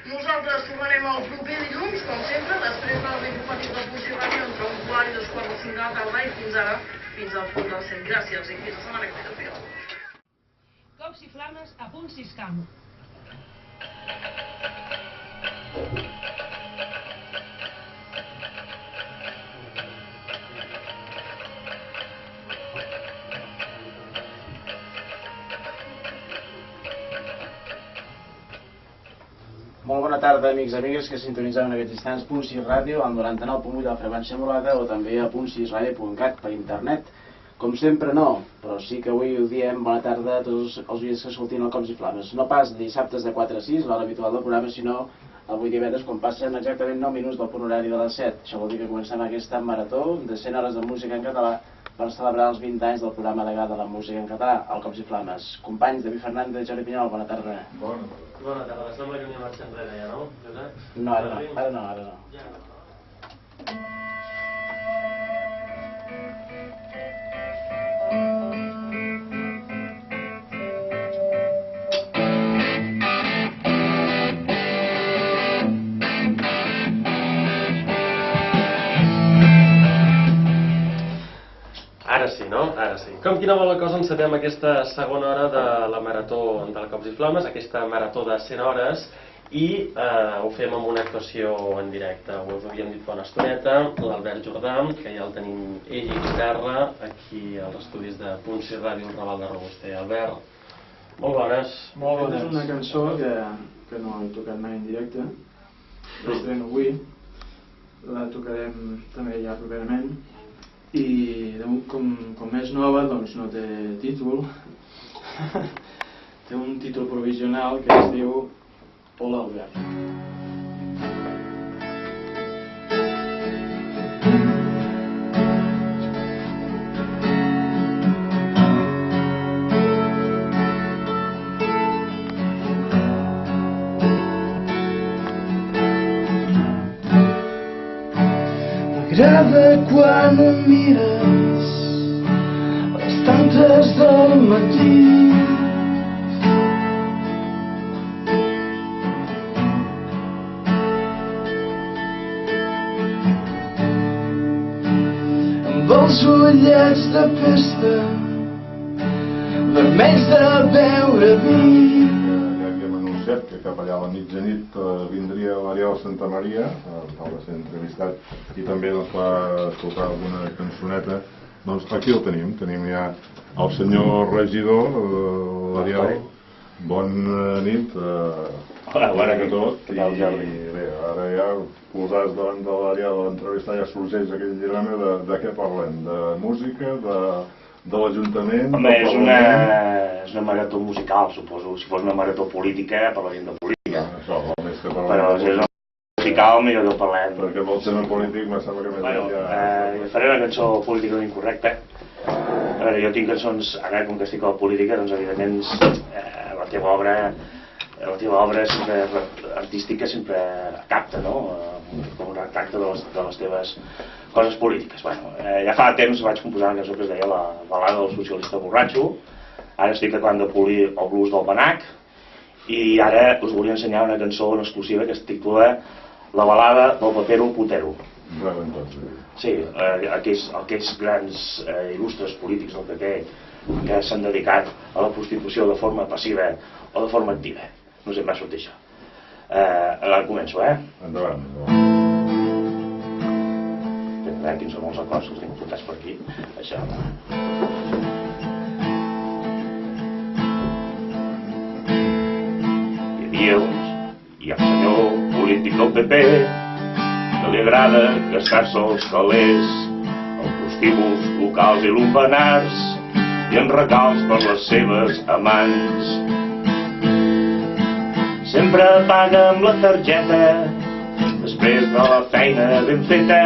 Nosaltres tornarem el proper dilluns, com sempre, després del informatiu del Puig i Ràdio, entre un quart i 2:45 de la tarda, i fins ara, fins al punt del 100. Gràcies i fins la setmana que ve. Cops i flames a punt Siscam. Molt bona tarda, amics i amigues que sintonitzeu en aquests instants Punt 6 Ràdio al 99.8 de la freqüència modulada o també a punt6radio.cat per internet. Com sempre no, però sí que avui ho diem bona tarda a tots els oients que escoltin el Cops i Flames. No pas dissabtes de 4 a 6, l'hora habitual del programa, sinó avui divendres quan passen exactament 9 minuts del punt horari de les 7. Això vol dir que comencem aquesta marató de 100 hores de música en català per celebrar els 20 anys del programa degà de la música en català, el Cops i Flames. Companys, David Fernández i Jordi Pinyol, bona tarda. Bona tarda, sembla que n'hi ha marxa enrere ja, no, Josep? No, ara no. Ara sí, no? Ara sí. Com quina bona cosa encetem aquesta segona hora de la marató del Cops i Flames, aquesta marató de 100 hores, i ho fem amb una actuació en directe. Us ho havíem dit fa una estoneta, l'Albert Jordà, que ja el tenim ell i Terra, aquí als estudis de Punt 6 Ràdio, el Raval de Robuster. Albert, molt bones. Molt bones. És una cançó que no he tocat mai en directe, l'estreno avui, la tocarem també ja properament. I com és nova, doncs no té títol. Té un títol provisional que es diu Hola Albert. M'agrada quan em mires a les tantes del matí. Amb els ullets de pesta vermells de beure vi. Que cap allà a la mitjanit vindria l'Ariel Santamaria, el va ser entrevistat, i també va escoltar alguna cançoneta. Doncs aquí el tenim ja el senyor regidor, l'Ariel. Bona nit. Bona que tot. I bé, ara ja posats davant de l'Ariel a l'entrevista ja sorgeix aquell dilema de què parlem, de música, de l'Ajuntament... Home, és una marató musical, suposo. Si fos una marató política, parlaríem de política. Això, més que parlem... Però si és una musical, millor que parlem. Perquè amb el tema polític me sembla que més ja... Faré una cançó política incorrecta. A veure, jo tinc cançons, ara com que estic a la política, doncs evidentment la teva obra artística sempre capta, no? Com un retracte de les teves coses polítiques. Ja fa temps vaig composar una cançó que es deia La balada del socialista borratxo. Ara estic acabant de polir el blues del Banac i ara us volia ensenyar una cançó en exclusiva que es titula La balada del papero putero. Sí, aquells grans il·lustres polítics del PP que s'han dedicat a la prostitució de forma passiva o de forma activa. No sé, m'ha sortit això. Ara començo, Endavant. Quins són els acords que els tinc apuntats per aquí. Això. Hi havia el senyor polític del PP que li agrada gastar-se els calés en prostíbuls locals i lumpenars i en regals per les seves amants. Sempre paga amb la targeta després de la feina ben feta.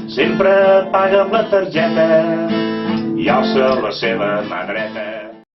Sempre paga amb la targeta i alça la seva mà dreta.